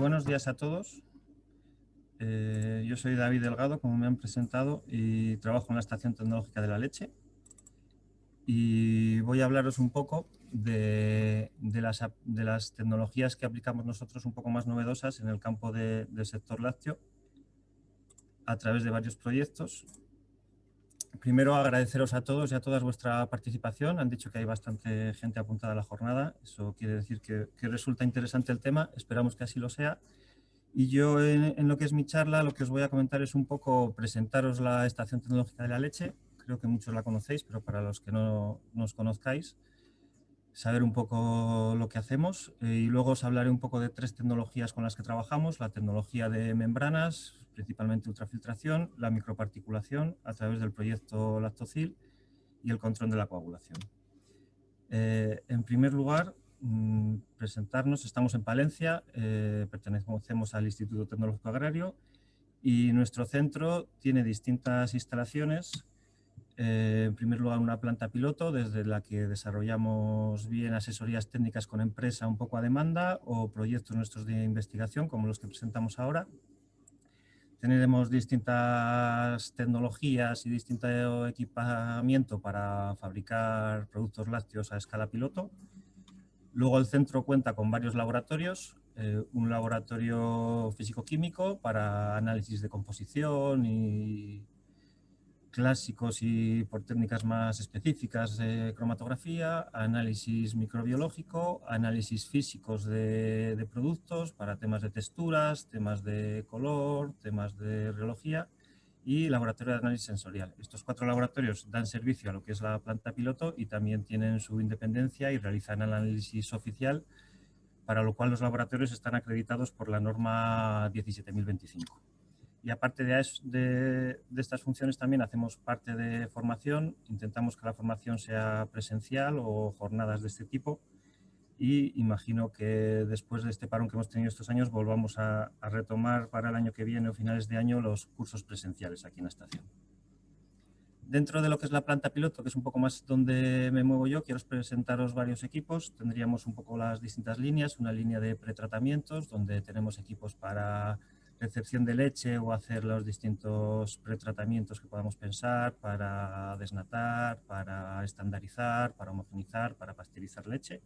Buenos días a todos. Yo soy David Delgado, como me han presentado, y trabajo en la Estación Tecnológica de la Leche. Y voy a hablaros un poco de las tecnologías que aplicamos nosotros un poco más novedosas en el campo del sector lácteo a través de varios proyectos. Primero, agradeceros a todos y a todas vuestra participación. Han dicho que hay bastante gente apuntada a la jornada. Eso quiere decir que resulta interesante el tema. Esperamos que así lo sea. Y yo, en lo que es mi charla, lo que os voy a comentar es un poco presentaros la Estación Tecnológica de la Leche. Creo que muchos la conocéis, pero para los que no nos conozcáis, saber un poco lo que hacemos. Y luego os hablaré un poco de tres tecnologías con las que trabajamos: la tecnología de membranas, principalmente ultrafiltración, la microparticulación a través del proyecto Lactocil y el control de la coagulación. En primer lugar, presentarnos. Estamos en Palencia, pertenecemos al Instituto Tecnológico Agrario y nuestro centro tiene distintas instalaciones. En primer lugar, una planta piloto desde la que desarrollamos bien asesorías técnicas con empresa un poco a demanda o proyectos nuestros de investigación como los que presentamos ahora. Tenemos distintas tecnologías y distinto equipamiento para fabricar productos lácteos a escala piloto. Luego el centro cuenta con varios laboratorios, un laboratorio físico-químico para análisis de composición y clásicos y por técnicas más específicas de cromatografía, análisis microbiológico, análisis físicos de productos para temas de texturas, temas de color, temas de rheología y laboratorio de análisis sensorial. Estos cuatro laboratorios dan servicio a lo que es la planta piloto y también tienen su independencia y realizan el análisis oficial, para lo cual los laboratorios están acreditados por la norma 17025. Y aparte de estas funciones también hacemos parte de formación. Intentamos que la formación sea presencial o jornadas de este tipo. Y imagino que después de este parón que hemos tenido estos años volvamos a retomar para el año que viene o finales de año los cursos presenciales aquí en la estación. Dentro de lo que es la planta piloto, que es un poco más donde me muevo yo, quiero presentaros varios equipos. Tendríamos un poco las distintas líneas, una línea de pretratamientos donde tenemos equipos para recepción de leche o hacer los distintos pretratamientos que podamos pensar para desnatar, para estandarizar, para homogenizar, para pasteurizar leche.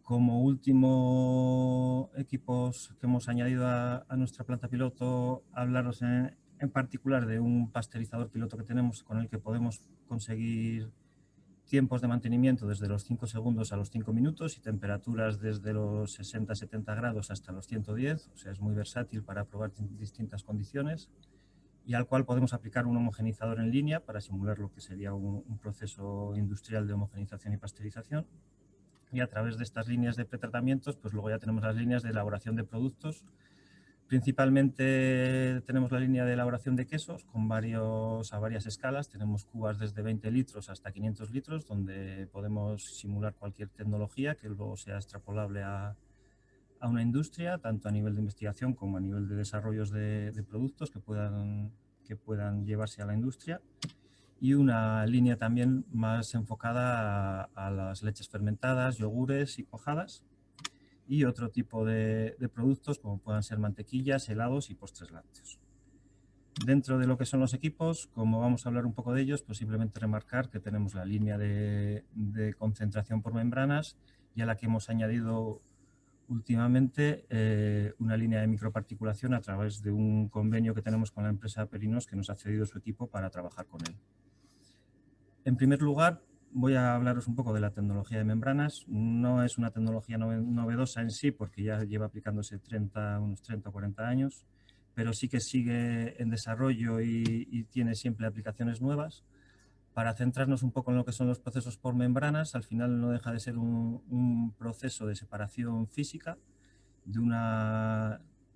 Como último equipos que hemos añadido a nuestra planta piloto, hablaros en particular de un pasteurizador piloto que tenemos con el que podemos conseguir tiempos de mantenimiento desde los 5 segundos a los 5 minutos y temperaturas desde los 60-70 grados hasta los 110, o sea, es muy versátil para probar distintas condiciones, y al cual podemos aplicar un homogenizador en línea para simular lo que sería un proceso industrial de homogenización y pasteurización. Y a través de estas líneas de pretratamientos, pues luego ya tenemos las líneas de elaboración de productos. Principalmente tenemos la línea de elaboración de quesos a varias escalas. Tenemos cubas desde 20 litros hasta 500 litros, donde podemos simular cualquier tecnología que luego sea extrapolable a una industria, tanto a nivel de investigación como a nivel de desarrollos de productos que puedan llevarse a la industria. Y una línea también más enfocada a las leches fermentadas, yogures y cuajadas, y otro tipo de productos como puedan ser mantequillas, helados y postres lácteos. Dentro de lo que son los equipos, como vamos a hablar un poco de ellos, pues simplemente remarcar que tenemos la línea de concentración por membranas y a la que hemos añadido últimamente una línea de microparticulación a través de un convenio que tenemos con la empresa Perinos, que nos ha cedido su equipo para trabajar con él. En primer lugar, voy a hablaros un poco de la tecnología de membranas. No es una tecnología novedosa en sí, porque ya lleva aplicándose unos 30 o 40 años, pero sí que sigue en desarrollo y tiene siempre aplicaciones nuevas. Para centrarnos un poco en lo que son los procesos por membranas, al final no deja de ser un proceso de separación física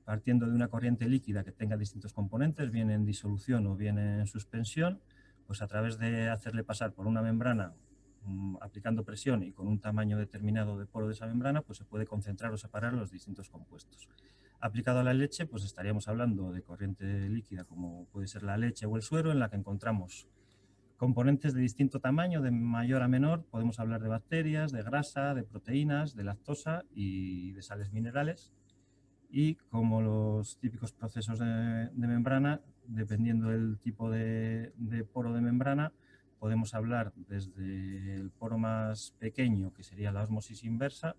partiendo de una corriente líquida que tenga distintos componentes, bien en disolución o bien en suspensión. Pues a través de hacerle pasar por una membrana, aplicando presión y con un tamaño determinado de poro de esa membrana, pues se puede concentrar o separar los distintos compuestos. Aplicado a la leche, pues estaríamos hablando de corriente líquida, como puede ser la leche o el suero, en la que encontramos componentes de distinto tamaño, de mayor a menor. Podemos hablar de bacterias, de grasa, de proteínas, de lactosa y de sales minerales. y como los típicos procesos de membrana, dependiendo del tipo de poro de membrana, podemos hablar desde el poro más pequeño, que sería la ósmosis inversa,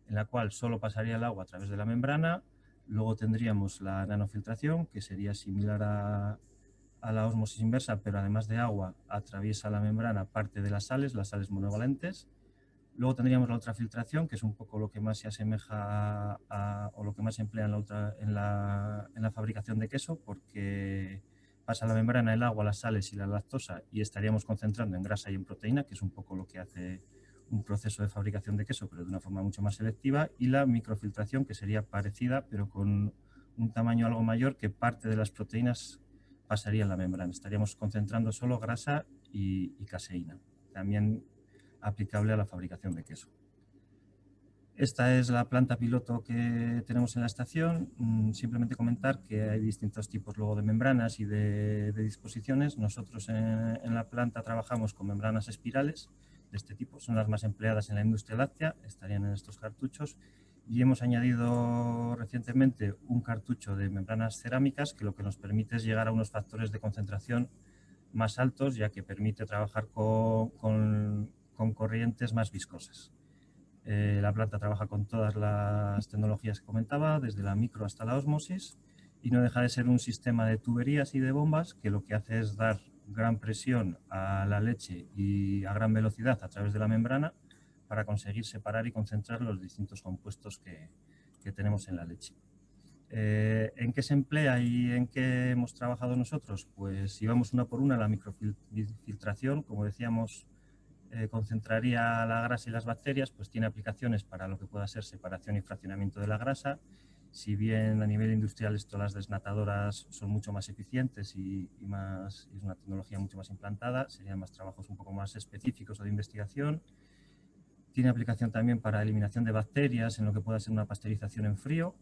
en la cual solo pasaría el agua a través de la membrana. Luego tendríamos la nanofiltración, que sería similar a la ósmosis inversa, pero además de agua, atraviesa la membrana parte de las sales monovalentes. Luego tendríamos la ultrafiltración, que es un poco lo que más se asemeja o lo que más se emplea en la fabricación de queso, porque pasa la membrana el agua, las sales y la lactosa y estaríamos concentrando en grasa y en proteína, que es un poco lo que hace un proceso de fabricación de queso, pero de una forma mucho más selectiva, y la microfiltración, que sería parecida, pero con un tamaño algo mayor, que parte de las proteínas pasaría en la membrana. Estaríamos concentrando solo grasa y caseína. También aplicable a la fabricación de queso. Esta es la planta piloto que tenemos en la estación. Simplemente comentar que hay distintos tipos luego de membranas y de disposiciones. Nosotros en la planta trabajamos con membranas espirales de este tipo. Son las más empleadas en la industria láctea, estarían en estos cartuchos. Y hemos añadido recientemente un cartucho de membranas cerámicas que lo que nos permite es llegar a unos factores de concentración más altos, ya que permite trabajar con corrientes más viscosas. La planta trabaja con todas las tecnologías que comentaba, desde la micro hasta la ósmosis, y no deja de ser un sistema de tuberías y de bombas que lo que hace es dar gran presión a la leche y a gran velocidad a través de la membrana para conseguir separar y concentrar los distintos compuestos que tenemos en la leche. ¿En qué se emplea y en qué hemos trabajado nosotros? Pues si vamos una por una, la microfiltración, como decíamos, concentraría la grasa y las bacterias, pues tiene aplicaciones para lo que pueda ser separación y fraccionamiento de la grasa. Si bien a nivel industrial esto, las desnatadoras son mucho más eficientes y es una tecnología mucho más implantada, serían más trabajos un poco más específicos o de investigación. Tiene aplicación también para eliminación de bacterias en lo que pueda ser una pasteurización en frío.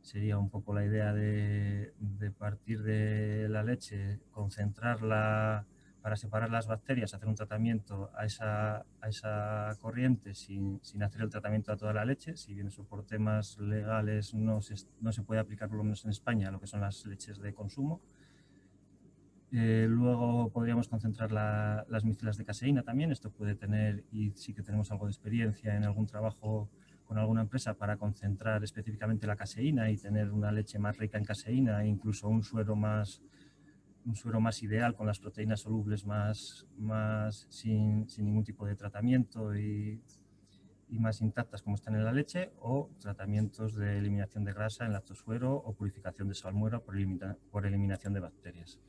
Sería un poco la idea de partir de la leche, concentrarla para separar las bacterias, hacer un tratamiento a esa corriente sin hacer el tratamiento a toda la leche. Si bien eso por temas legales no se puede aplicar, por lo menos en España, a lo que son las leches de consumo. Luego podríamos concentrar las micilas de caseína también. Esto puede tener, y sí que tenemos algo de experiencia en algún trabajo con alguna empresa para concentrar específicamente la caseína y tener una leche más rica en caseína e incluso un suero más ideal con las proteínas solubles sin ningún tipo de tratamiento y más intactas como están en la leche, o tratamientos de eliminación de grasa en lactosuero o purificación de salmuera por eliminación de bacterias.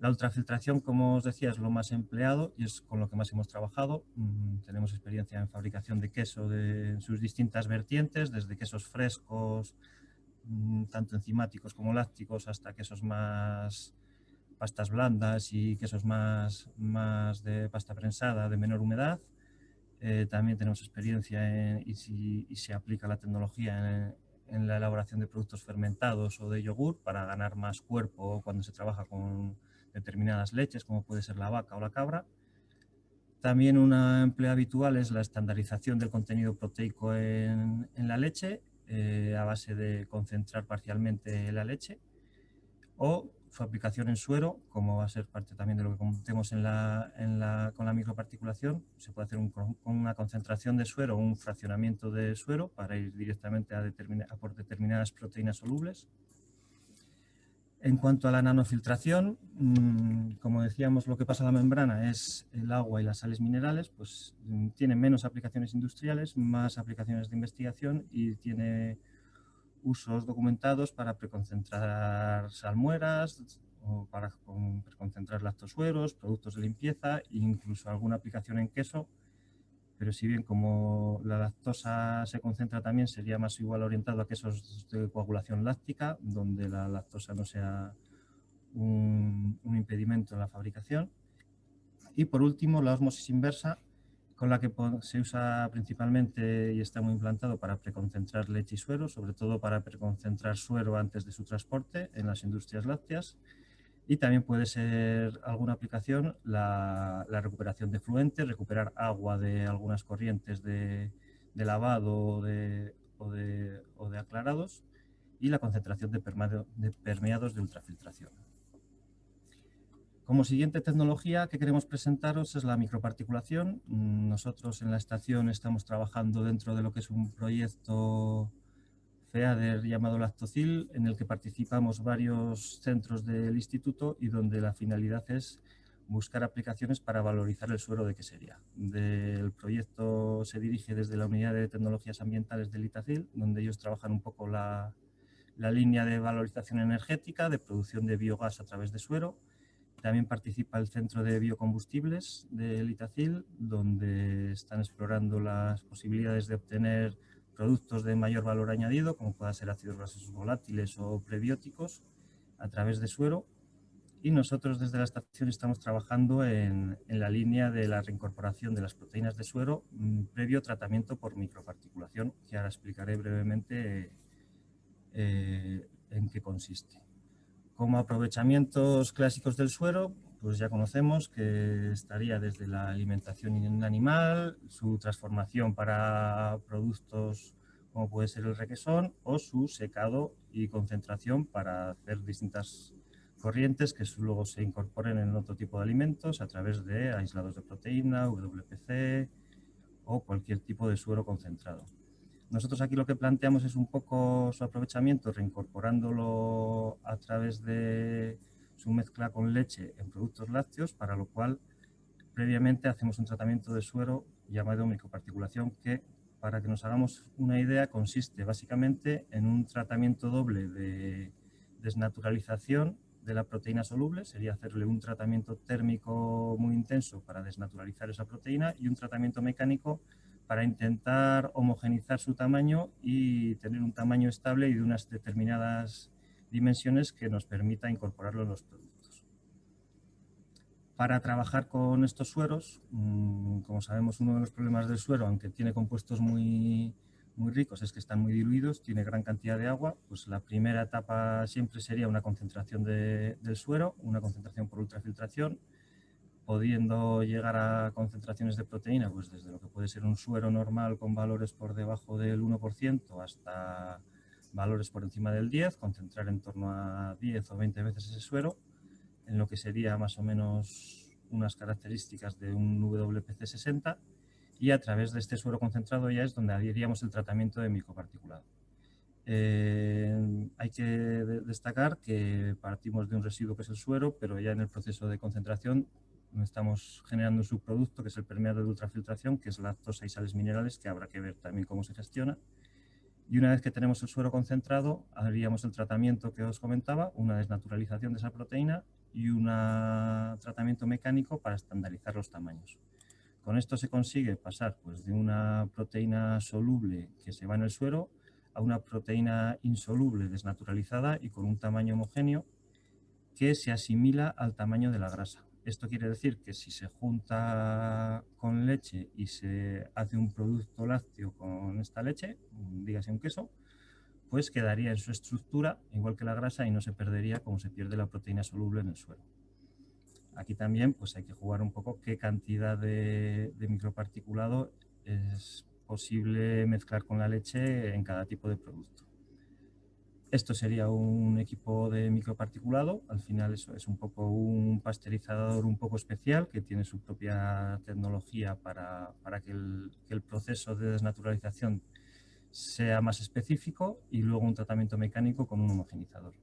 La ultrafiltración, como os decía, es lo más empleado y es con lo que más hemos trabajado. Tenemos experiencia en fabricación de queso en sus distintas vertientes, desde quesos frescos, tanto enzimáticos como lácticos, hasta quesos más pastas blandas y quesos más de pasta prensada de menor humedad. También tenemos experiencia y se aplica la tecnología en la elaboración de productos fermentados o de yogur para ganar más cuerpo cuando se trabaja con determinadas leches, como puede ser la vaca o la cabra. También una empleo habitual es la estandarización del contenido proteico en la leche, a base de concentrar parcialmente la leche, o su aplicación en suero, como va a ser parte también de lo que comentemos con la microparticulación. Se puede hacer con una concentración de suero o un fraccionamiento de suero para ir directamente a por determinadas proteínas solubles. En cuanto a la nanofiltración, como decíamos, lo que pasa a la membrana es el agua y las sales minerales, pues tiene menos aplicaciones industriales, más aplicaciones de investigación y tiene usos documentados para preconcentrar salmueras o para preconcentrar lactosueros, productos de limpieza e incluso alguna aplicación en queso. Pero si bien como la lactosa se concentra también, sería más igual orientado a quesos de coagulación láctica, donde la lactosa no sea un impedimento en la fabricación. Y por último, la ósmosis inversa, con la que se usa principalmente y está muy implantado para preconcentrar leche y suero, sobre todo para preconcentrar suero antes de su transporte en las industrias lácteas. Y también puede ser alguna aplicación la recuperación de fluentes, recuperar agua de algunas corrientes de lavado o de aclarados, y la concentración de permeados de ultrafiltración. Como siguiente tecnología que queremos presentaros es la microparticulación. Nosotros en la estación estamos trabajando dentro de lo que es un proyecto FEADER llamado Lactocil, en el que participamos varios centros del instituto y donde la finalidad es buscar aplicaciones para valorizar el suero de quesería. El proyecto se dirige desde la Unidad de Tecnologías Ambientales del ITACIL, donde ellos trabajan un poco la línea de valorización energética, de producción de biogás a través de suero. También participa el Centro de Biocombustibles del ITACIL, donde están explorando las posibilidades de obtener productos de mayor valor añadido, como puedan ser ácidos grasos volátiles o prebióticos, a través de suero. Y nosotros desde la estación estamos trabajando en la línea de la reincorporación de las proteínas de suero previo tratamiento por microparticulación, que ahora explicaré brevemente en qué consiste. Como aprovechamientos clásicos del suero, pues ya conocemos que estaría desde la alimentación animal, su transformación para productos como puede ser el requesón, o su secado y concentración para hacer distintas corrientes que luego se incorporen en otro tipo de alimentos a través de aislados de proteína, WPC o cualquier tipo de suero concentrado. Nosotros aquí lo que planteamos es un poco su aprovechamiento reincorporándolo a través de su mezcla con leche en productos lácteos, para lo cual previamente hacemos un tratamiento de suero llamado microparticulación que, para que nos hagamos una idea, consiste básicamente en un tratamiento doble de desnaturalización de la proteína soluble, sería hacerle un tratamiento térmico muy intenso para desnaturalizar esa proteína y un tratamiento mecánico para intentar homogeneizar su tamaño y tener un tamaño estable y de unas determinadas dimensiones que nos permita incorporarlo en los productos. Para trabajar con estos sueros, como sabemos, uno de los problemas del suero, aunque tiene compuestos muy ricos, es que están muy diluidos, tiene gran cantidad de agua. Pues la primera etapa siempre sería una concentración del suero, una concentración por ultrafiltración, pudiendo llegar a concentraciones de proteína, pues desde lo que puede ser un suero normal con valores por debajo del 1% hasta valores por encima del 10, concentrar en torno a 10 o 20 veces ese suero, en lo que sería más o menos unas características de un WPC 60, y a través de este suero concentrado ya es donde haríamos el tratamiento de microparticulado. Hay que destacar que partimos de un residuo que es el suero, pero ya en el proceso de concentración estamos generando un subproducto que es el permeado de ultrafiltración, que es lactosa y sales minerales, que habrá que ver también cómo se gestiona. Y una vez que tenemos el suero concentrado, haríamos el tratamiento que os comentaba, una desnaturalización de esa proteína y un tratamiento mecánico para estandarizar los tamaños. Con esto se consigue pasar pues, de una proteína soluble que se va en el suero a una proteína insoluble desnaturalizada y con un tamaño homogéneo que se asimila al tamaño de la grasa. Esto quiere decir que si se junta con leche y se hace un producto lácteo con esta leche, dígase un queso, pues quedaría en su estructura igual que la grasa y no se perdería como se pierde la proteína soluble en el suero. Aquí también pues hay que jugar un poco qué cantidad de microparticulado es posible mezclar con la leche en cada tipo de producto. Esto sería un equipo de microparticulado. Al final eso es un poco un pasteurizador un poco especial que tiene su propia tecnología para que el proceso de desnaturalización sea más específico, y luego un tratamiento mecánico con un homogenizador.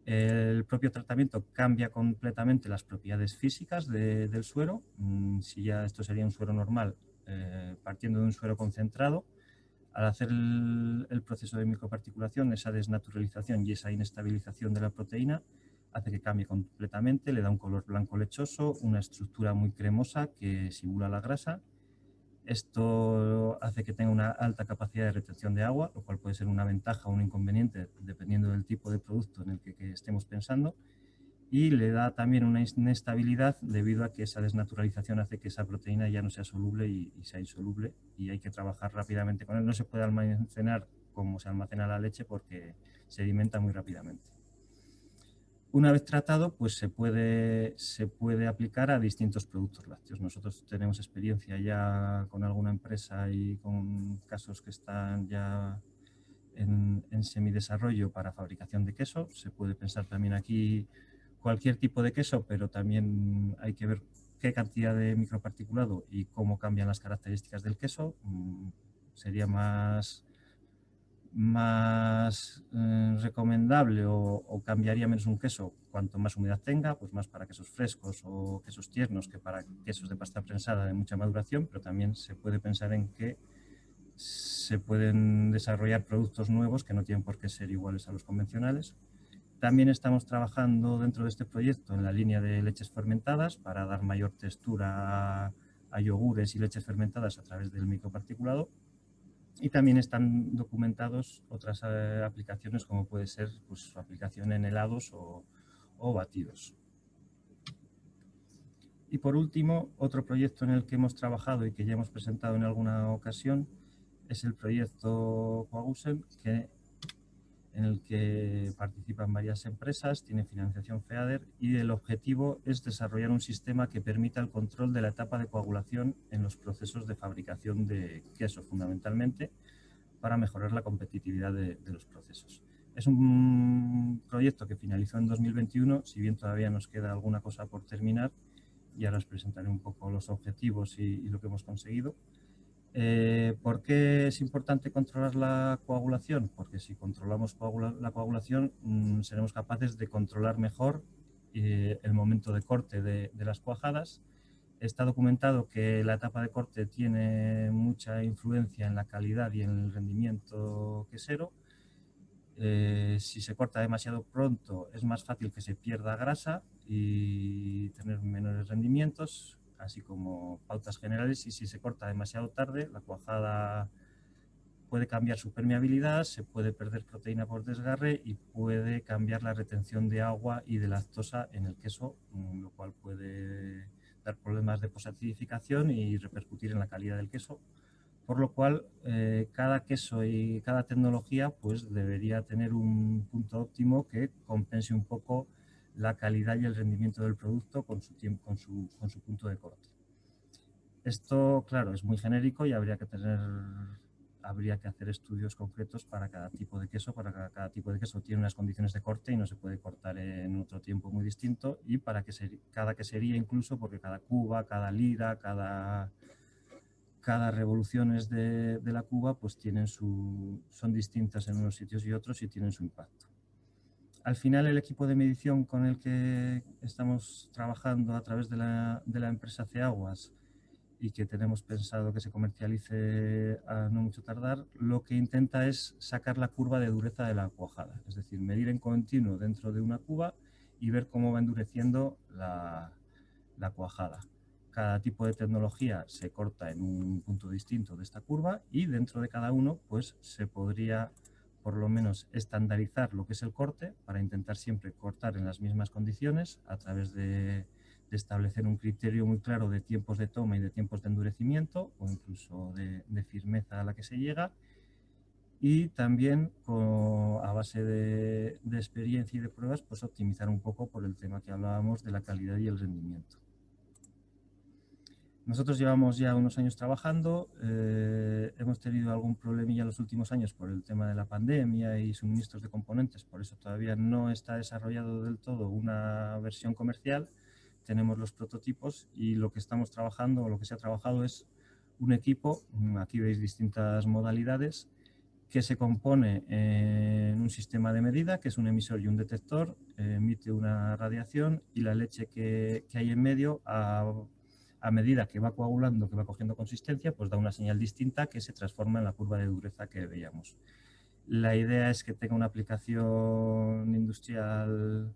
El propio tratamiento cambia completamente las propiedades físicas del suero. Si ya esto sería un suero normal, partiendo de un suero concentrado, al hacer el proceso de microparticulación, esa desnaturalización y esa inestabilización de la proteína hace que cambie completamente, le da un color blanco lechoso, una estructura muy cremosa que simula la grasa. Esto hace que tenga una alta capacidad de retención de agua, lo cual puede ser una ventaja o un inconveniente dependiendo del tipo de producto en el que estemos pensando. Y le da también una inestabilidad debido a que esa desnaturalización hace que esa proteína ya no sea soluble y sea insoluble, y hay que trabajar rápidamente con él. No se puede almacenar como se almacena la leche porque sedimenta muy rápidamente. Una vez tratado, pues se puede aplicar a distintos productos lácteos. Nosotros tenemos experiencia ya con alguna empresa y con casos que están ya en semidesarrollo para fabricación de queso. Se puede pensar también aquí cualquier tipo de queso, pero también hay que ver qué cantidad de microparticulado y cómo cambian las características del queso. Sería más recomendable o cambiaría menos un queso cuanto más humedad tenga, pues más para quesos frescos o quesos tiernos que para quesos de pasta prensada de mucha maduración, pero también se puede pensar en que se pueden desarrollar productos nuevos que no tienen por qué ser iguales a los convencionales. También estamos trabajando dentro de este proyecto en la línea de leches fermentadas para dar mayor textura a yogures y leches fermentadas a través del microparticulado. Y también están documentados otras aplicaciones como puede ser pues, su aplicación en helados o batidos. Y por último, otro proyecto en el que hemos trabajado y que ya hemos presentado en alguna ocasión es el proyecto Coagusen, en el que participan varias empresas, tiene financiación FEADER y el objetivo es desarrollar un sistema que permita el control de la etapa de coagulación en los procesos de fabricación de queso fundamentalmente, para mejorar la competitividad de los procesos. Es un proyecto que finalizó en 2021, si bien todavía nos queda alguna cosa por terminar, y ahora os presentaré un poco los objetivos y lo que hemos conseguido. ¿Por qué es importante controlar la coagulación? Porque si controlamos la coagulación seremos capaces de controlar mejor el momento de corte de las cuajadas. Está documentado que la etapa de corte tiene mucha influencia en la calidad y en el rendimiento quesero. Si se corta demasiado pronto es más fácil que se pierda grasa y tener menores rendimientos, así como pautas generales. Y si se corta demasiado tarde, la cuajada puede cambiar su permeabilidad, se puede perder proteína por desgarre y puede cambiar la retención de agua y de lactosa en el queso, lo cual puede dar problemas de posacidificación y repercutir en la calidad del queso. Por lo cual, cada queso y cada tecnología pues, debería tener un punto óptimo que compense un poco la calidad y el rendimiento del producto con su punto de corte. Esto, claro, es muy genérico y habría que hacer estudios concretos para cada tipo de queso, para cada tipo de queso tiene unas condiciones de corte y no se puede cortar en otro tiempo muy distinto, y para cada quesería incluso, porque cada cuba, cada lira, cada revoluciones de la cuba pues son distintas en unos sitios y otros y tienen su impacto. Al final, el equipo de medición con el que estamos trabajando a través de la empresa Ceaguas y que tenemos pensado que se comercialice a no mucho tardar, lo que intenta es sacar la curva de dureza de la cuajada, es decir, medir en continuo dentro de una cuba y ver cómo va endureciendo la cuajada. Cada tipo de tecnología se corta en un punto distinto de esta curva y dentro de cada uno pues se podría por lo menos estandarizar lo que es el corte para intentar siempre cortar en las mismas condiciones a través de establecer un criterio muy claro de tiempos de toma y de tiempos de endurecimiento o incluso de firmeza a la que se llega, y también a base de experiencia y de pruebas pues optimizar un poco por el tema que hablábamos de la calidad y el rendimiento. Nosotros llevamos ya unos años trabajando, hemos tenido algún problemilla en los últimos años por el tema de la pandemia y suministros de componentes, por eso todavía no está desarrollado del todo una versión comercial. Tenemos los prototipos y lo que estamos trabajando, o lo que se ha trabajado, es un equipo, aquí veis distintas modalidades, que se compone en un sistema de medida, que es un emisor y un detector, emite una radiación y la leche que hay en medio, a medida que va coagulando, que va cogiendo consistencia, pues da una señal distinta que se transforma en la curva de dureza que veíamos. La idea es que tenga una aplicación industrial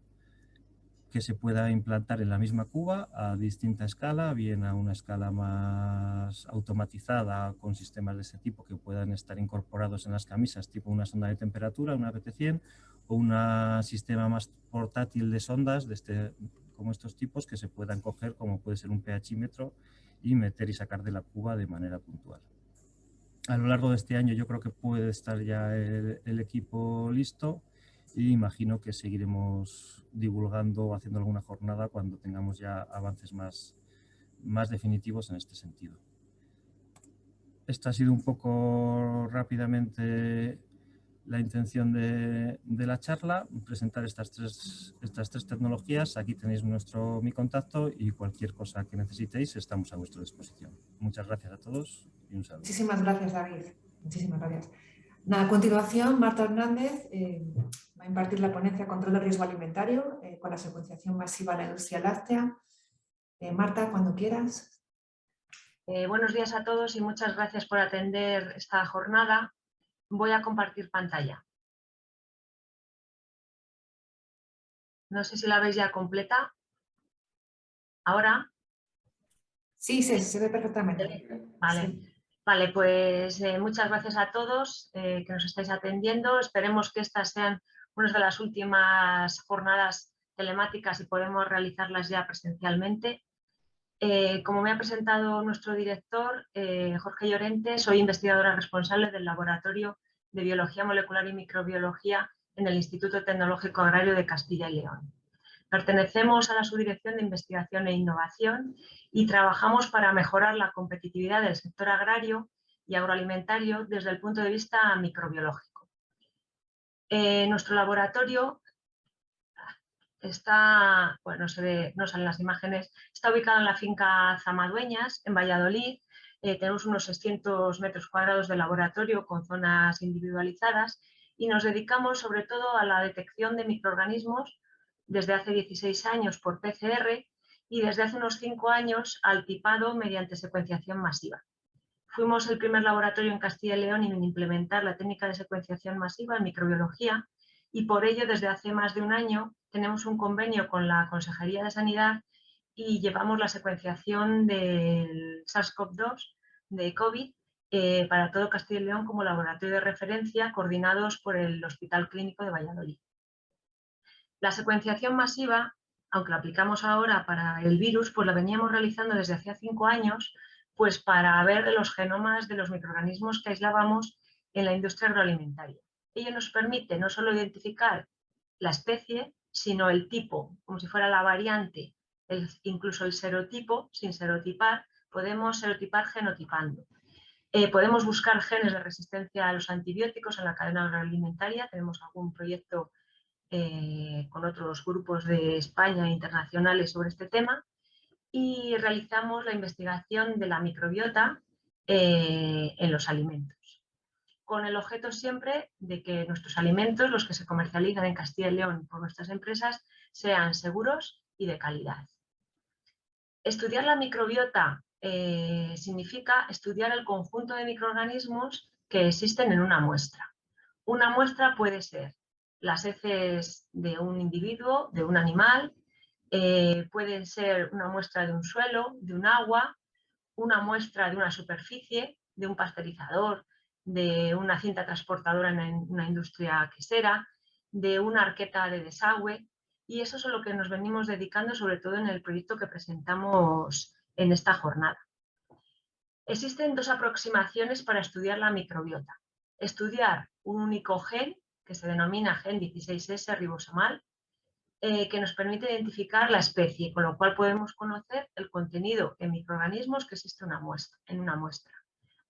que se pueda implantar en la misma cuba a distinta escala, bien a una escala más automatizada con sistemas de ese tipo que puedan estar incorporados en las camisas, tipo una sonda de temperatura, una PT100, o un sistema más portátil de sondas como estos tipos que se puedan coger, como puede ser un pHímetro, y meter y sacar de la cuba de manera puntual. A lo largo de este año yo creo que puede estar ya el equipo listo y imagino que seguiremos divulgando o haciendo alguna jornada cuando tengamos ya avances más definitivos en este sentido. Esta ha sido un poco rápidamente la intención de la charla, presentar estas tres tecnologías. Aquí tenéis mi contacto y cualquier cosa que necesitéis estamos a vuestra disposición. Muchas gracias a todos y un saludo. Muchísimas gracias, David. Muchísimas gracias. A continuación, Marta Hernández va a impartir la ponencia Control de riesgo alimentario con la secuenciación masiva en la industria láctea. Marta, cuando quieras. Buenos días a todos y muchas gracias por atender esta jornada. Voy a compartir pantalla. No sé si la veis ya completa. ¿Ahora? Sí, se ve perfectamente. Vale, Sí. Vale, pues muchas gracias a todos que nos estáis atendiendo. Esperemos que estas sean una de las últimas jornadas telemáticas y podemos realizarlas ya presencialmente. Como me ha presentado nuestro director, Jorge Llorente, soy investigadora responsable del Laboratorio de Biología Molecular y Microbiología en el Instituto Tecnológico Agrario de Castilla y León. Pertenecemos a la Subdirección de Investigación e Innovación y trabajamos para mejorar la competitividad del sector agrario y agroalimentario desde el punto de vista microbiológico. Nuestro laboratorio está, bueno, no salen las imágenes, está ubicado en la finca Zamadueñas, en Valladolid. Tenemos unos 600 metros cuadrados de laboratorio con zonas individualizadas y nos dedicamos sobre todo a la detección de microorganismos desde hace 16 años por PCR y desde hace unos 5 años al tipado mediante secuenciación masiva. Fuimos el primer laboratorio en Castilla y León en implementar la técnica de secuenciación masiva en microbiología y por ello desde hace más de un año tenemos un convenio con la Consejería de Sanidad y llevamos la secuenciación del SARS-CoV-2 de COVID para todo Castilla y León como laboratorio de referencia coordinados por el Hospital Clínico de Valladolid. La secuenciación masiva, aunque la aplicamos ahora para el virus, pues la veníamos realizando desde hace 5 años pues para ver los genomas de los microorganismos que aislábamos en la industria agroalimentaria. Ello nos permite no solo identificar la especie, sino el tipo, como si fuera la variante, incluso el serotipo, sin serotipar, podemos serotipar genotipando. Podemos buscar genes de resistencia a los antibióticos en la cadena agroalimentaria, tenemos algún proyecto con otros grupos de España e internacionales sobre este tema y realizamos la investigación de la microbiota en los alimentos, con el objeto siempre de que nuestros alimentos, los que se comercializan en Castilla y León por nuestras empresas, sean seguros y de calidad. Estudiar la microbiota significa estudiar el conjunto de microorganismos que existen en una muestra. Una muestra puede ser las heces de un individuo, de un animal, pueden ser una muestra de un suelo, de un agua, una muestra de una superficie, de un pasteurizador, de una cinta transportadora en una industria quesera, de una arqueta de desagüe, y eso es a lo que nos venimos dedicando sobre todo en el proyecto que presentamos en esta jornada. Existen dos aproximaciones para estudiar la microbiota. Estudiar un único gen, que se denomina gen 16S ribosomal, que nos permite identificar la especie, con lo cual podemos conocer el contenido en microorganismos que existe en una muestra.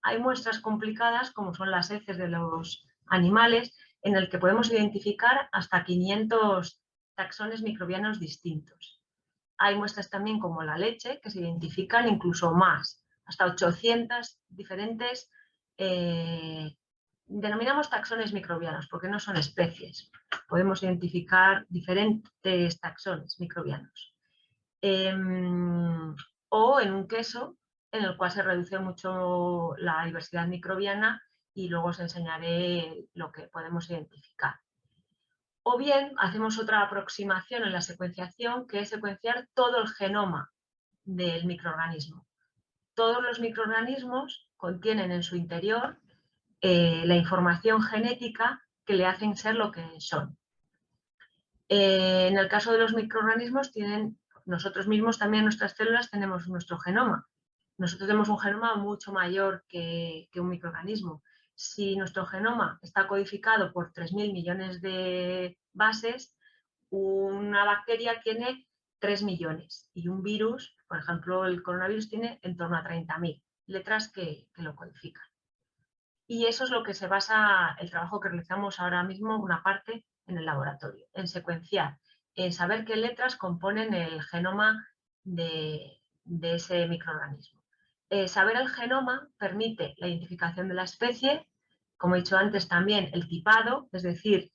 Hay muestras complicadas, como son las heces de los animales, en el que podemos identificar hasta 500 taxones microbianos distintos. Hay muestras también como la leche, que se identifican incluso más, hasta 800 diferentes, denominamos taxones microbianos porque no son especies. Podemos identificar diferentes taxones microbianos. O en un queso en el cual se reduce mucho la diversidad microbiana y luego os enseñaré lo que podemos identificar. O bien hacemos otra aproximación en la secuenciación, que es secuenciar todo el genoma del microorganismo. Todos los microorganismos contienen en su interior la información genética que le hacen ser lo que son. En el caso de los microorganismos, nosotros mismos también, nuestras células, tenemos nuestro genoma. Nosotros tenemos un genoma mucho mayor que un microorganismo. Si nuestro genoma está codificado por 3.000 millones de bases, una bacteria tiene 3 millones y un virus, por ejemplo, el coronavirus, tiene en torno a 30.000 letras que lo codifican. Y eso es lo que se basa el trabajo que realizamos ahora mismo, una parte en el laboratorio, en secuenciar, en saber qué letras componen el genoma de ese microorganismo. Saber el genoma permite la identificación de la especie, como he dicho antes también el tipado, es decir,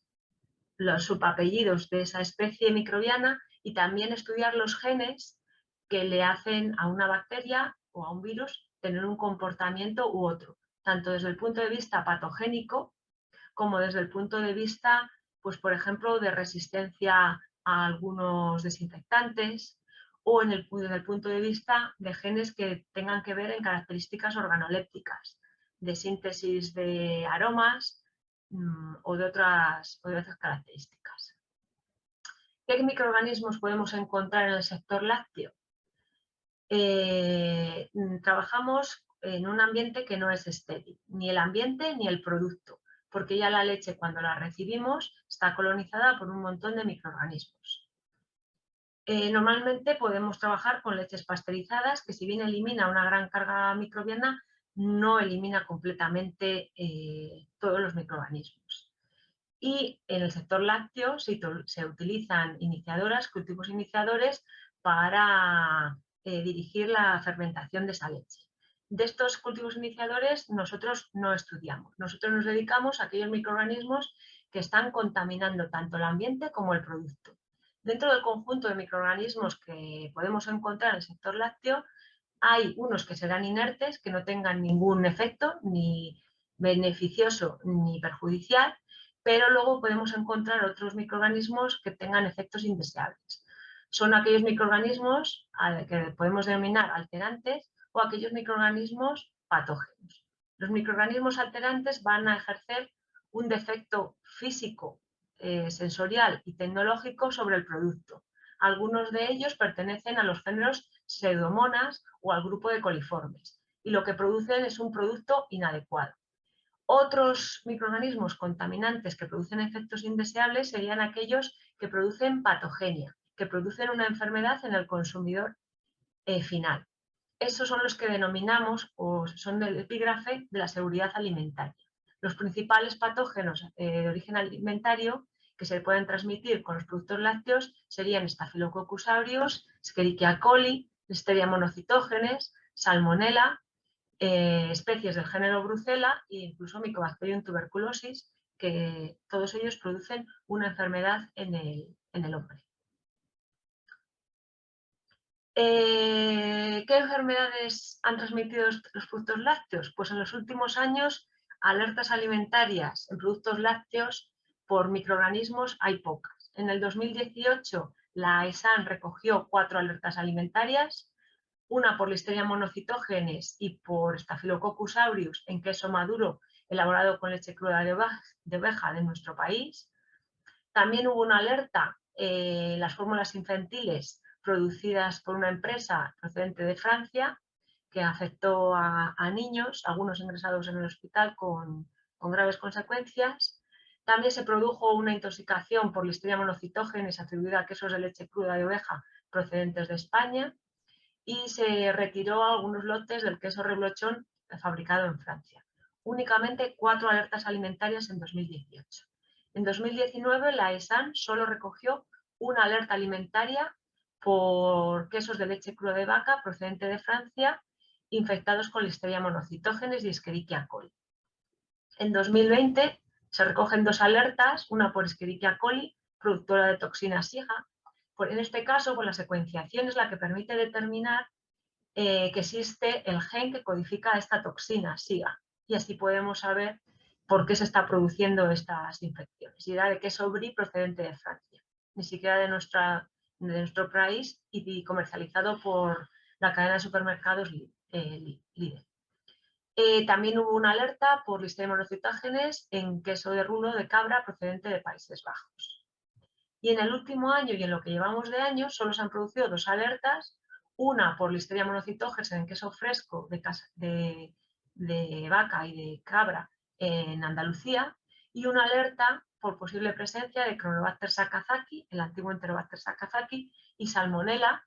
los subapellidos de esa especie microbiana, y también estudiar los genes que le hacen a una bacteria o a un virus tener un comportamiento u otro, tanto desde el punto de vista patogénico como desde el punto de vista, pues por ejemplo, de resistencia a algunos desinfectantes, o desde el punto de vista de genes que tengan que ver en características organolépticas, de síntesis de aromas o de otras características. ¿Qué microorganismos podemos encontrar en el sector lácteo? Trabajamos en un ambiente que no es estéril, ni el ambiente ni el producto, porque ya la leche, cuando la recibimos, está colonizada por un montón de microorganismos. Normalmente podemos trabajar con leches pasteurizadas, que si bien elimina una gran carga microbiana, no elimina completamente todos los microorganismos. Y en el sector lácteo se utilizan iniciadoras, cultivos iniciadores, para dirigir la fermentación de esa leche. De estos cultivos iniciadores nosotros no estudiamos. Nosotros nos dedicamos a aquellos microorganismos que están contaminando tanto el ambiente como el producto. Dentro del conjunto de microorganismos que podemos encontrar en el sector lácteo, hay unos que serán inertes, que no tengan ningún efecto, ni beneficioso ni perjudicial, pero luego podemos encontrar otros microorganismos que tengan efectos indeseables. Son aquellos microorganismos que podemos denominar alterantes o aquellos microorganismos patógenos. Los microorganismos alterantes van a ejercer un defecto físico, sensorial y tecnológico sobre el producto. Algunos de ellos pertenecen a los géneros Pseudomonas o al grupo de coliformes, y lo que producen es un producto inadecuado. Otros microorganismos contaminantes que producen efectos indeseables serían aquellos que producen patogenia, que producen una enfermedad en el consumidor final. Esos son los que denominamos, o son del epígrafe de la seguridad alimentaria. Los principales patógenos de origen alimentario que se pueden transmitir con los productos lácteos serían Staphylococcus aureus, Escherichia coli, Listeria monocytogenes, Salmonella, especies del género Brucella e incluso Mycobacterium tuberculosis, que todos ellos producen una enfermedad en el hombre. ¿Qué enfermedades han transmitido los productos lácteos? Pues en los últimos años, alertas alimentarias en productos lácteos por microorganismos hay pocas. En el 2018, la ESAN recogió 4 alertas alimentarias, una por Listeria monocytogenes y por Staphylococcus aureus en queso maduro elaborado con leche cruda de oveja de nuestro país. También hubo una alerta en las fórmulas infantiles producidas por una empresa procedente de Francia, que afectó a niños, algunos ingresados en el hospital con graves consecuencias. También se produjo una intoxicación por Listeria monocytogenes atribuida a quesos de leche cruda de oveja procedentes de España, y se retiró algunos lotes del queso reblochón fabricado en Francia. Únicamente 4 alertas alimentarias en 2018. En 2019 la ESAN solo recogió una alerta alimentaria por quesos de leche cruda de vaca procedente de Francia infectados con Listeria monocytogenes y Escherichia coli. En 2020 se recogen 2 alertas, una por Escherichia coli, productora de toxina SIGA. En este caso, pues la secuenciación es la que permite determinar que existe el gen que codifica esta toxina SIGA, y así podemos saber por qué se está produciendo estas infecciones. Y era de queso brie procedente de Francia, ni siquiera de nuestro país, y comercializado por la cadena de supermercados Lidl. También hubo una alerta por Listeria monocytogenes en queso de rulo de cabra procedente de Países Bajos. Y en el último año y en lo que llevamos de año solo se han producido 2 alertas, una por Listeria monocytogenes en queso fresco de vaca y de cabra en Andalucía, y una alerta por posible presencia de Chronobacter sakazaki, el antiguo Enterobacter sakazaki, y Salmonella,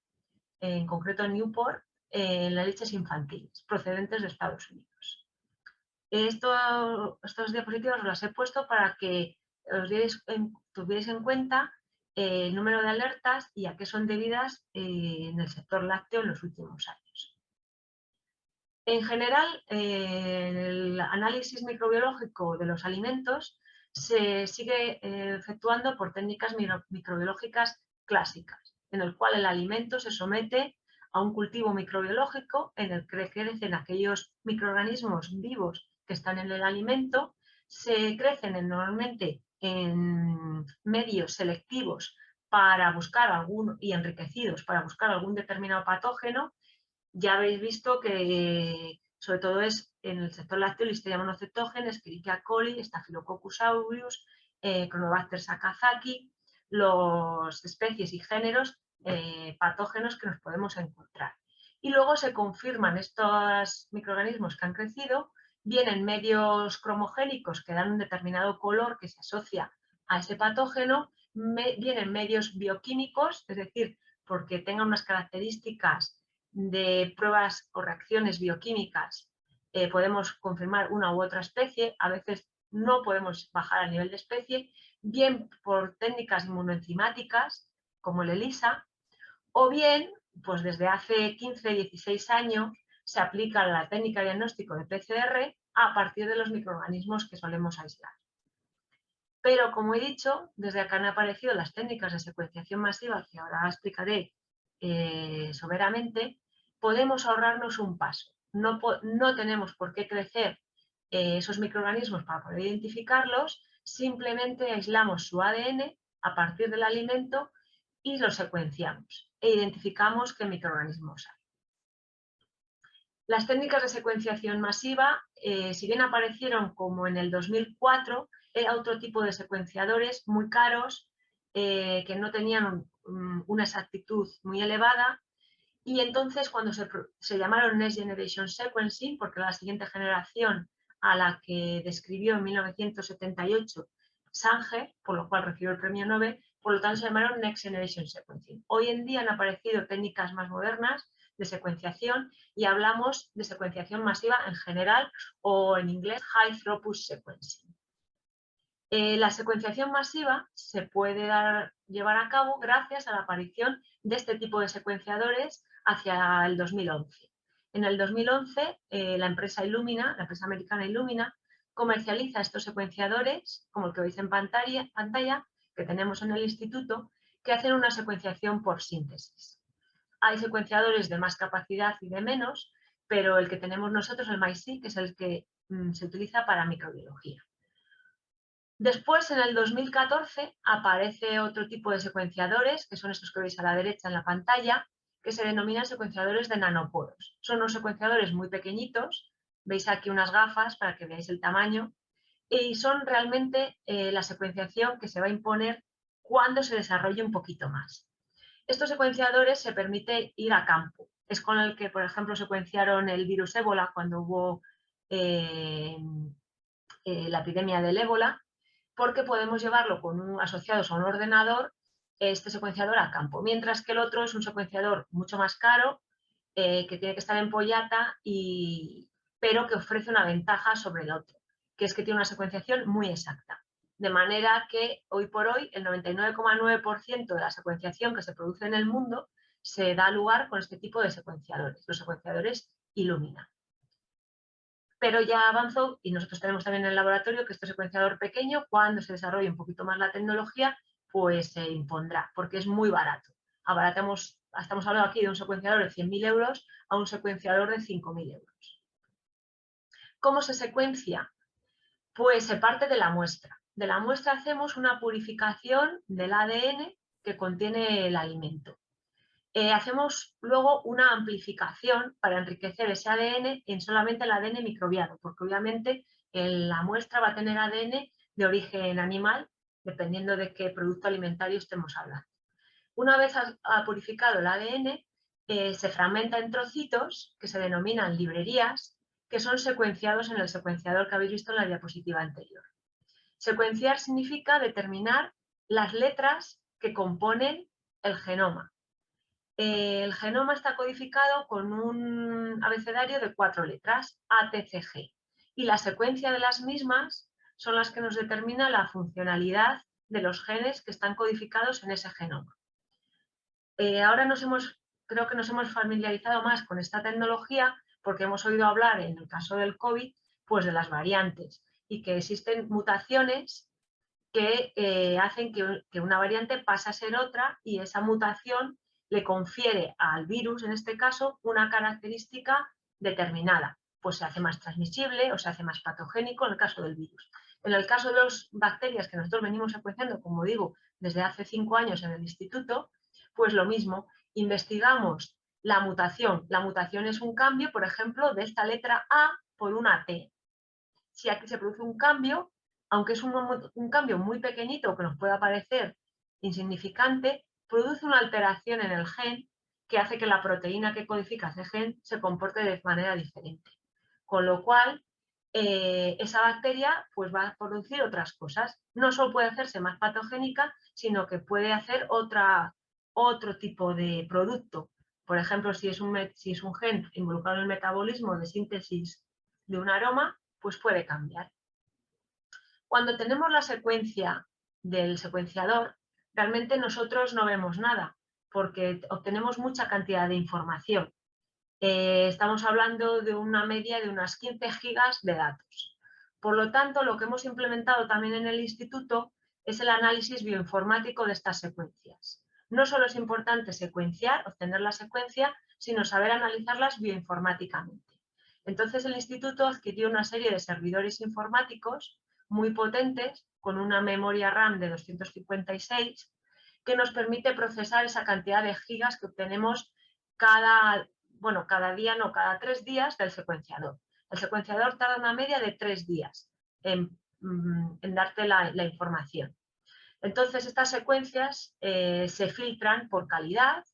en concreto en Newport, en las leches infantiles, procedentes de Estados Unidos. Estos diapositivas os las he puesto para que tuvierais en cuenta el número de alertas y a qué son debidas en el sector lácteo en los últimos años. En general, el análisis microbiológico de los alimentos se sigue efectuando por técnicas microbiológicas clásicas, en el cual el alimento se somete a un cultivo microbiológico en el que crecen aquellos microorganismos vivos que están en el alimento, se crecen normalmente en medios selectivos para buscar y enriquecidos para buscar algún determinado patógeno. Ya habéis visto que sobre todo es en el sector lácteo Listeria monocytogenes, Escherichia coli, Staphylococcus aureus, Chronobacter sakazaki, las especies y géneros patógenos que nos podemos encontrar. Y luego se confirman estos microorganismos que han crecido, vienen medios cromogénicos que dan un determinado color que se asocia a ese patógeno, vienen medios bioquímicos, es decir, porque tengan unas características de pruebas o reacciones bioquímicas, podemos confirmar una u otra especie, a veces no podemos bajar al nivel de especie, bien por técnicas inmunoenzimáticas, como el ELISA, o bien, pues desde hace 15-16 años, se aplica la técnica de diagnóstico de PCR a partir de los microorganismos que solemos aislar. Pero, como he dicho, desde acá han aparecido las técnicas de secuenciación masiva, que ahora explicaré soberamente, podemos ahorrarnos un paso. No tenemos por qué crecer esos microorganismos para poder identificarlos, simplemente aislamos su ADN a partir del alimento y lo secuenciamos e identificamos qué microorganismos hay. Las técnicas de secuenciación masiva, si bien aparecieron como en el 2004, era otro tipo de secuenciadores muy caros, que no tenían una exactitud muy elevada, y entonces cuando se llamaron Next Generation Sequencing, porque era la siguiente generación a la que describió en 1978 Sanger, por lo cual recibió el premio Nobel, por lo tanto se llamaron Next Generation Sequencing. Hoy en día han aparecido técnicas más modernas de secuenciación y hablamos de secuenciación masiva en general, o en inglés High Throughput Sequencing. La secuenciación masiva se puede llevar a cabo gracias a la aparición de este tipo de secuenciadores hacia el 2011. En el 2011, la empresa Illumina, la empresa americana Illumina, comercializa estos secuenciadores, como el que veis en pantalla, que tenemos en el instituto, que hacen una secuenciación por síntesis. Hay secuenciadores de más capacidad y de menos, pero el que tenemos nosotros, el MySeq, es el que se utiliza para microbiología. Después, en el 2014, aparece otro tipo de secuenciadores, que son estos que veis a la derecha en la pantalla, que se denominan secuenciadores de nanoporos. Son unos secuenciadores muy pequeñitos, veis aquí unas gafas para que veáis el tamaño, y son realmente la secuenciación que se va a imponer cuando se desarrolle un poquito más. Estos secuenciadores se permite ir a campo. Es con el que, por ejemplo, secuenciaron el virus ébola cuando hubo la epidemia del ébola, porque podemos llevarlo asociados a un ordenador, este secuenciador a campo, mientras que el otro es un secuenciador mucho más caro, que tiene que estar en pollata, pero que ofrece una ventaja sobre el otro, que es que tiene una secuenciación muy exacta. De manera que hoy por hoy el 99,9% de la secuenciación que se produce en el mundo se da lugar con este tipo de secuenciadores, los secuenciadores Illumina. Pero ya avanzó y nosotros tenemos también en el laboratorio que este secuenciador pequeño, cuando se desarrolle un poquito más la tecnología, pues se impondrá, porque es muy barato. Estamos hablando aquí de un secuenciador de 100.000 euros a un secuenciador de 5.000 euros. ¿Cómo se secuencia? Pues se parte de la muestra. De la muestra hacemos una purificación del ADN que contiene el alimento. Hacemos luego una amplificación para enriquecer ese ADN en solamente el ADN microbiano, porque obviamente la muestra va a tener ADN de origen animal, dependiendo de qué producto alimentario estemos hablando. Una vez purificado el ADN, se fragmenta en trocitos que se denominan librerías, que son secuenciados en el secuenciador que habéis visto en la diapositiva anterior. Secuenciar significa determinar las letras que componen el genoma. El genoma está codificado con un abecedario de 4 letras, A, T, C, G, y la secuencia de las mismas son las que nos determina la funcionalidad de los genes que están codificados en ese genoma. Ahora creo que nos hemos familiarizado más con esta tecnología porque hemos oído hablar, en el caso del COVID, pues de las variantes y que existen mutaciones que hacen que una variante pase a ser otra y esa mutación le confiere al virus, en este caso, una característica determinada. Pues se hace más transmisible o se hace más patogénico en el caso del virus. En el caso de las bacterias que nosotros venimos secuenciando, como digo, desde hace 5 años en el instituto, pues lo mismo, investigamos la mutación. La mutación es un cambio, por ejemplo, de esta letra A por una T. Si aquí se produce un cambio, aunque es un cambio muy pequeñito que nos pueda parecer insignificante, produce una alteración en el gen que hace que la proteína que codifica ese gen se comporte de manera diferente. Con lo cual, esa bacteria pues, va a producir otras cosas. No solo puede hacerse más patogénica, sino que puede hacer otro tipo de producto. Por ejemplo, si es un gen involucrado en el metabolismo de síntesis de un aroma, pues puede cambiar. Cuando tenemos la secuencia del secuenciador, realmente nosotros no vemos nada, porque obtenemos mucha cantidad de información. Estamos hablando de una media de unas 15 gigas de datos. Por lo tanto, lo que hemos implementado también en el instituto es el análisis bioinformático de estas secuencias. No solo es importante secuenciar, obtener la secuencia, sino saber analizarlas bioinformáticamente. Entonces el instituto adquirió una serie de servidores informáticos muy potentes con una memoria RAM de 256 que nos permite procesar esa cantidad de gigas que obtenemos cada día, no, cada 3 días del secuenciador. El secuenciador tarda una media de 3 días en darte la información. Entonces estas secuencias se filtran por calidad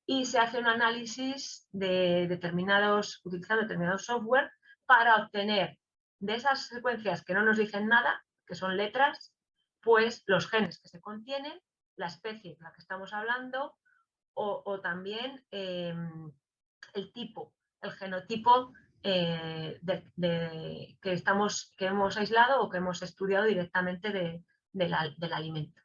y se hace un análisis utilizando determinados software para obtener de esas secuencias que no nos dicen nada, que son letras, pues los genes que se contienen, la especie de la que estamos hablando o también el tipo, el genotipo que hemos aislado o que hemos estudiado directamente del alimento.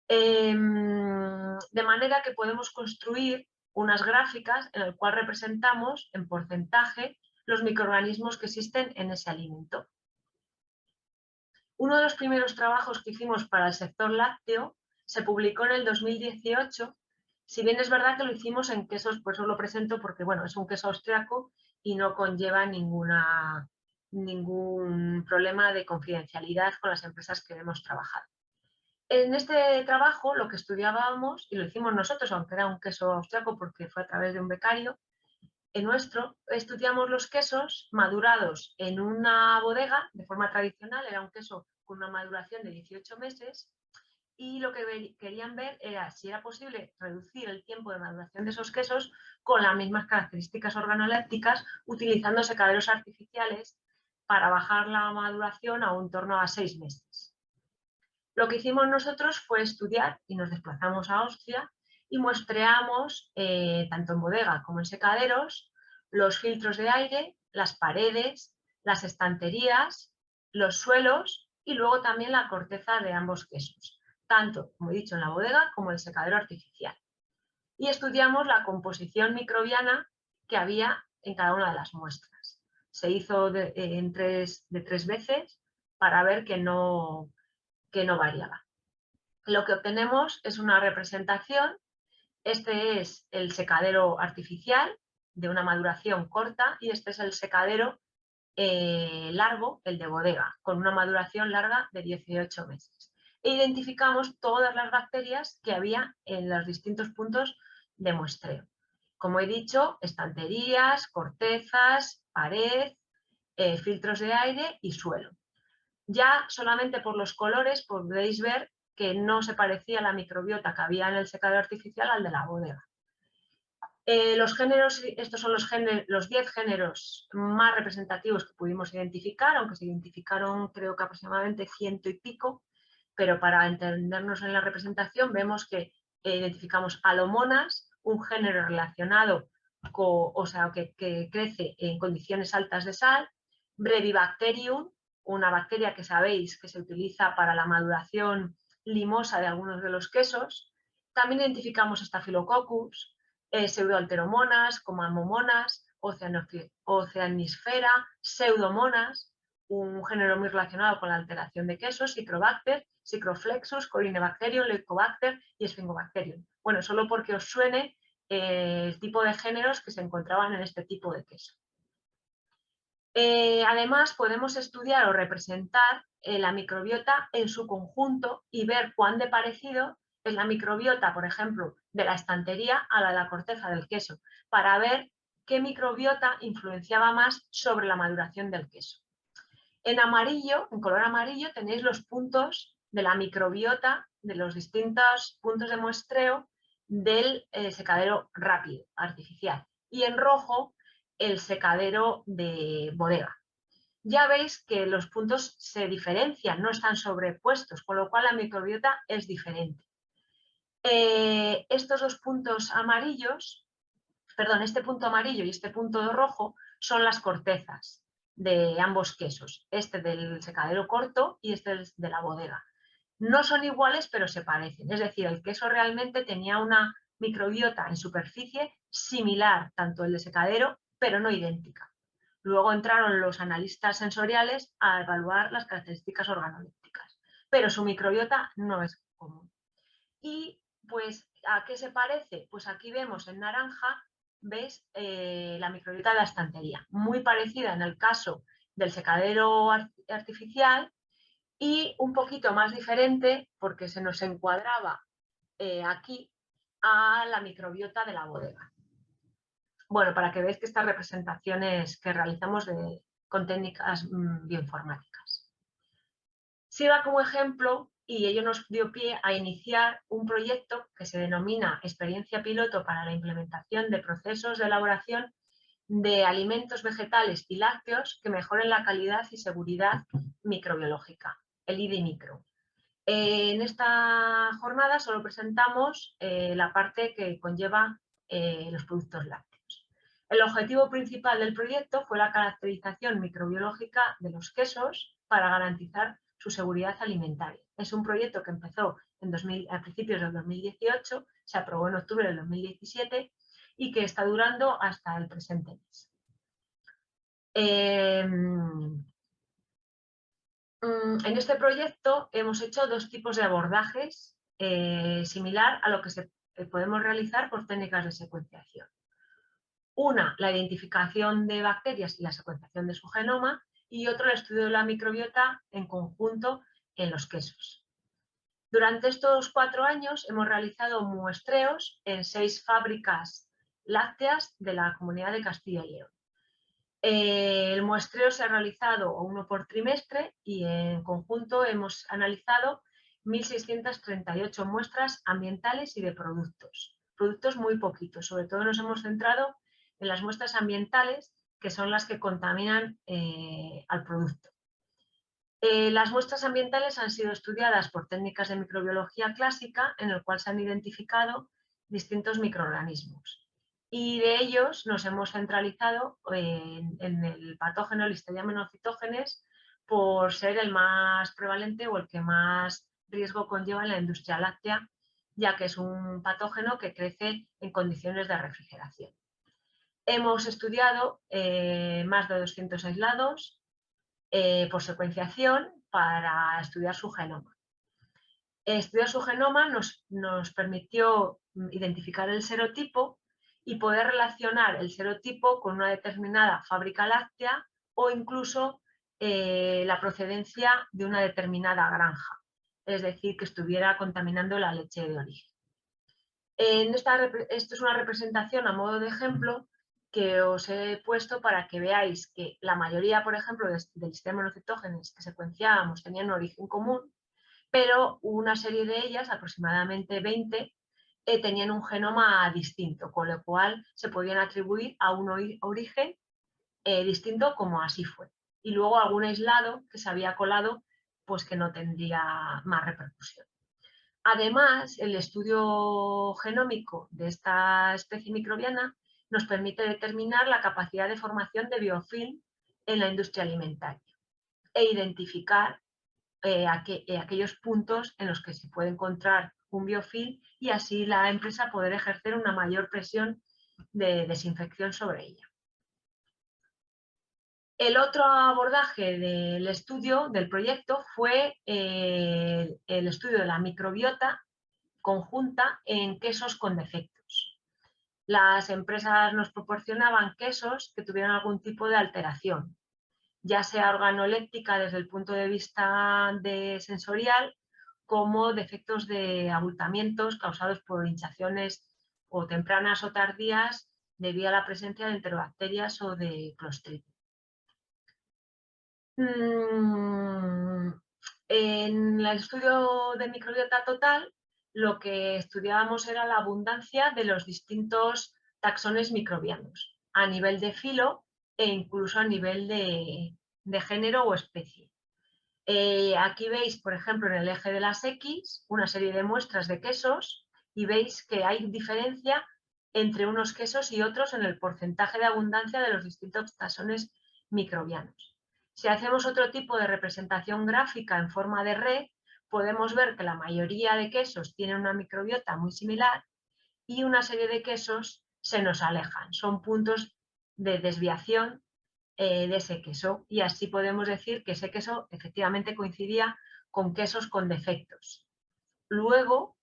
De manera que podemos construir unas gráficas en las cuales representamos en porcentaje los microorganismos que existen en ese alimento. Uno de los primeros trabajos que hicimos para el sector lácteo se publicó en el 2018, si bien es verdad que lo hicimos en quesos, por eso lo presento porque bueno, es un queso austriaco y no conlleva ningún problema de confidencialidad con las empresas que hemos trabajado. En este trabajo lo que estudiábamos, y lo hicimos nosotros, aunque era un queso austriaco porque fue a través de un becario, estudiamos los quesos madurados en una bodega de forma tradicional, era un queso con una maduración de 18 meses, y lo que querían ver era si era posible reducir el tiempo de maduración de esos quesos con las mismas características organolépticas, utilizando secaderos artificiales para bajar la maduración a un torno a 6 meses. Lo que hicimos nosotros fue estudiar y nos desplazamos a Austria y muestreamos, tanto en bodega como en secaderos, los filtros de aire, las paredes, las estanterías, los suelos y luego también la corteza de ambos quesos, tanto, como he dicho, en la bodega como en el secadero artificial. Y estudiamos la composición microbiana que había en cada una de las muestras. Se hizo de 3 veces para ver que no variaba. Lo que obtenemos es una representación. Este es el secadero artificial de una maduración corta y este es el secadero largo, el de bodega, con una maduración larga de 18 meses. E identificamos todas las bacterias que había en los distintos puntos de muestreo. Como he dicho, estanterías, cortezas, pared, filtros de aire y suelo. Ya solamente por los colores podéis ver que no se parecía la microbiota que había en el secadero artificial al de la bodega. Los géneros, estos son los 10 géneros más representativos que pudimos identificar, aunque se identificaron creo que aproximadamente 100 y pico, pero para entendernos en la representación vemos que identificamos Alomonas, un género relacionado con, o sea, que crece en condiciones altas de sal, Brevibacterium, una bacteria que sabéis que se utiliza para la maduración limosa de algunos de los quesos. También identificamos Staphylococcus, pseudoalteromonas, como amomonas, oceanisfera, pseudomonas, un género muy relacionado con la alteración de quesos, Citrobacter, Citroflexus, Corynebacterium, Leucobacter y Sphingobacterium. Bueno, solo porque os suene el tipo de géneros que se encontraban en este tipo de queso. Además, podemos estudiar o representar la microbiota en su conjunto y ver cuán de parecido es la microbiota, por ejemplo, de la estantería a la de la corteza del queso, para ver qué microbiota influenciaba más sobre la maduración del queso. En amarillo, en color amarillo, tenéis los puntos de la microbiota de los distintos puntos de muestreo del secadero rápido, artificial. Y en rojo, el secadero de bodega. Ya veis que los puntos se diferencian, no están sobrepuestos, con lo cual la microbiota es diferente. Estos dos puntos amarillos, perdón, este punto amarillo y este punto rojo son las cortezas de ambos quesos, este del secadero corto y este de la bodega. No son iguales, pero se parecen, es decir, el queso realmente tenía una microbiota en superficie similar, tanto el de secadero, pero no idéntica. Luego entraron los analistas sensoriales a evaluar las características organolépticas, pero su microbiota no es común. Y pues, ¿a qué se parece? Pues aquí vemos en naranja, ¿veis? La microbiota de la estantería, muy parecida en el caso del secadero artificial y un poquito más diferente porque se nos encuadraba aquí a la microbiota de la bodega. Bueno, para que veáis que estas representaciones que realizamos con técnicas bioinformáticas. Sirva como ejemplo y ello nos dio pie a iniciar un proyecto que se denomina Experiencia Piloto para la implementación de procesos de elaboración de alimentos vegetales y lácteos que mejoren la calidad y seguridad microbiológica, el IDI-Micro. En esta jornada solo presentamos la parte que conlleva los productos lácteos. El objetivo principal del proyecto fue la caracterización microbiológica de los quesos para garantizar su seguridad alimentaria. Es un proyecto que empezó a principios del 2018, se aprobó en octubre del 2017 y que está durando hasta el presente mes. En este proyecto hemos hecho dos tipos de abordajes similar a lo que podemos realizar por técnicas de secuenciación. Una, la identificación de bacterias y la secuenciación de su genoma, y otro, el estudio de la microbiota en conjunto en los quesos. Durante estos 4 años hemos realizado muestreos en 6 fábricas lácteas de la Comunidad de Castilla y León. El muestreo se ha realizado uno por trimestre y en conjunto hemos analizado 1.638 muestras ambientales y de productos. Productos muy poquitos, sobre todo nos hemos centrado en las muestras ambientales, que son las que contaminan al producto. Las muestras ambientales han sido estudiadas por técnicas de microbiología clásica, en el cual se han identificado distintos microorganismos. Y de ellos nos hemos centralizado en el patógeno Listeria monocytogenes por ser el más prevalente o el que más riesgo conlleva en la industria láctea, ya que es un patógeno que crece en condiciones de refrigeración. Hemos estudiado más de 200 aislados por secuenciación para estudiar su genoma. Estudiar su genoma nos permitió identificar el serotipo y poder relacionar el serotipo con una determinada fábrica láctea o incluso la procedencia de una determinada granja, es decir, que estuviera contaminando la leche de origen. Esto es una representación a modo de ejemplo que os he puesto para que veáis que la mayoría, por ejemplo, del sistema monocytogenes que secuenciábamos tenían un origen común, pero una serie de ellas, aproximadamente 20, tenían un genoma distinto, con lo cual se podían atribuir a un origen distinto, como así fue. Y luego algún aislado que se había colado, pues que no tendría más repercusión. Además, el estudio genómico de esta especie microbiana nos permite determinar la capacidad de formación de biofilm en la industria alimentaria e identificar aquellos puntos en los que se puede encontrar un biofilm y así la empresa poder ejercer una mayor presión de desinfección sobre ella. El otro abordaje del estudio, del proyecto, fue el estudio de la microbiota conjunta en quesos con defectos. Las empresas nos proporcionaban quesos que tuvieran algún tipo de alteración, ya sea organoléptica desde el punto de vista sensorial, como defectos de abultamientos causados por hinchaciones o tempranas o tardías debido a la presencia de enterobacterias o de Clostridium. En el estudio de microbiota total, lo que estudiábamos era la abundancia de los distintos taxones microbianos, a nivel de filo e incluso a nivel de género o especie. Aquí veis, por ejemplo, en el eje de las X, una serie de muestras de quesos y veis que hay diferencia entre unos quesos y otros en el porcentaje de abundancia de los distintos taxones microbianos. Si hacemos otro tipo de representación gráfica en forma de red, podemos ver que la mayoría de quesos tienen una microbiota muy similar y una serie de quesos se nos alejan. Son puntos de desviación de ese queso y así podemos decir que ese queso efectivamente coincidía con quesos con defectos. Luego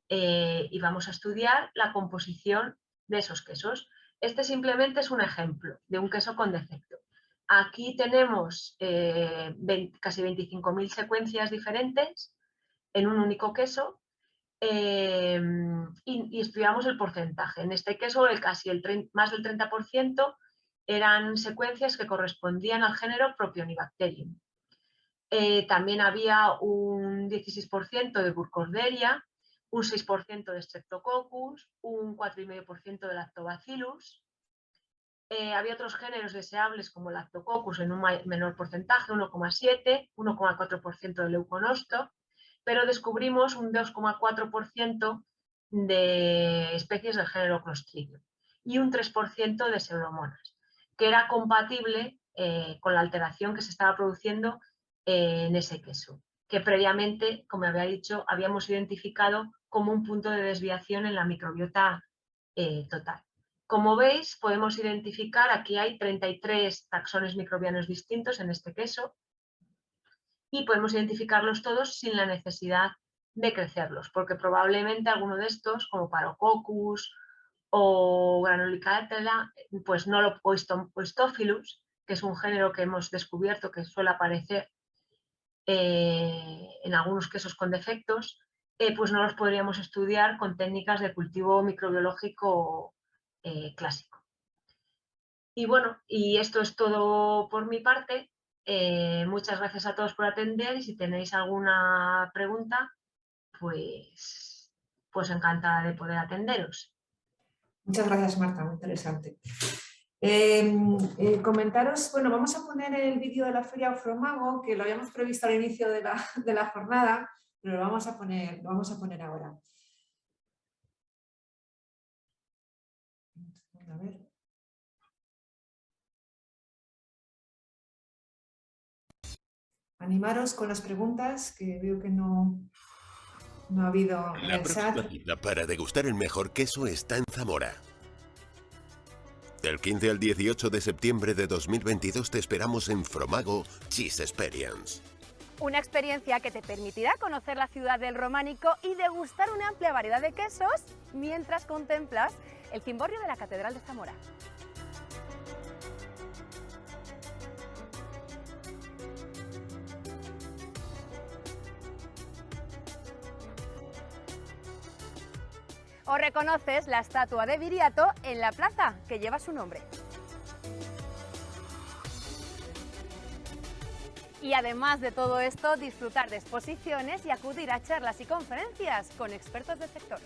íbamos a estudiar la composición de esos quesos. Este simplemente es un ejemplo de un queso con defecto. Aquí tenemos casi 25.000 secuencias diferentes en un único queso y estudiamos el porcentaje. En este queso más del 30% eran secuencias que correspondían al género Propionibacterium. También había un 16% de Burkholderia, un 6% de Streptococcus, un 4,5% de Lactobacillus. Había otros géneros deseables como Lactococcus en un menor porcentaje, 1,7, 1,4% de Leuconosto, pero descubrimos un 2,4% de especies del género Clostridium y un 3% de Pseudomonas, que era compatible con la alteración que se estaba produciendo en ese queso, que previamente, como había dicho, habíamos identificado como un punto de desviación en la microbiota total. Como veis, podemos identificar, aquí hay 33 taxones microbianos distintos en este queso y podemos identificarlos todos sin la necesidad de crecerlos, porque probablemente alguno de estos, como Parococcus o Granulicatela, pues no lo, o Histophilus, que es un género que hemos descubierto que suele aparecer en algunos quesos con defectos, pues no los podríamos estudiar con técnicas de cultivo microbiológico clásico. Y bueno, y esto es todo por mi parte. Muchas gracias a todos por atender y si tenéis alguna pregunta, pues encantada de poder atenderos. Muchas gracias, Marta, muy interesante. Comentaros, bueno, vamos a poner el vídeo de la Feria Afromago, que lo habíamos previsto al inicio de la jornada, pero lo vamos a poner ahora. A ver. Animaros con las preguntas, que veo que no ha habido en La el próxima chat. cita para degustar el mejor queso está en Zamora. Del 15 al 18 de septiembre de 2022 te esperamos en Fromago Cheese Experience. Una experiencia que te permitirá conocer la ciudad del Románico y degustar una amplia variedad de quesos mientras contemplas el cimborrio de la Catedral de Zamora. O reconoces la estatua de Viriato en la plaza que lleva su nombre. Y además de todo esto, disfrutar de exposiciones y acudir a charlas y conferencias con expertos del sector.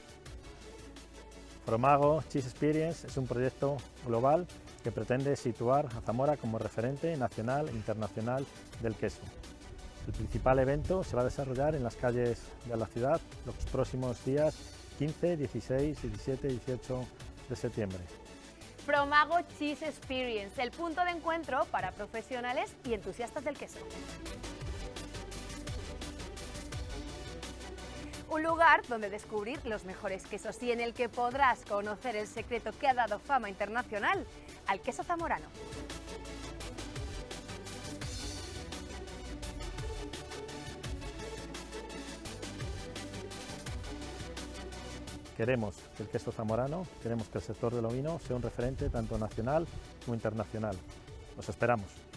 Fromago Cheese Experience es un proyecto global que pretende situar a Zamora como referente nacional e internacional del queso. El principal evento se va a desarrollar en las calles de la ciudad los próximos días 15, 16, 17 y 18 de septiembre. Fromago Cheese Experience, el punto de encuentro para profesionales y entusiastas del queso. Un lugar donde descubrir los mejores quesos y en el que podrás conocer el secreto que ha dado fama internacional al queso zamorano. Queremos que el queso zamorano, queremos que el sector del ovino sea un referente tanto nacional como internacional. Los esperamos.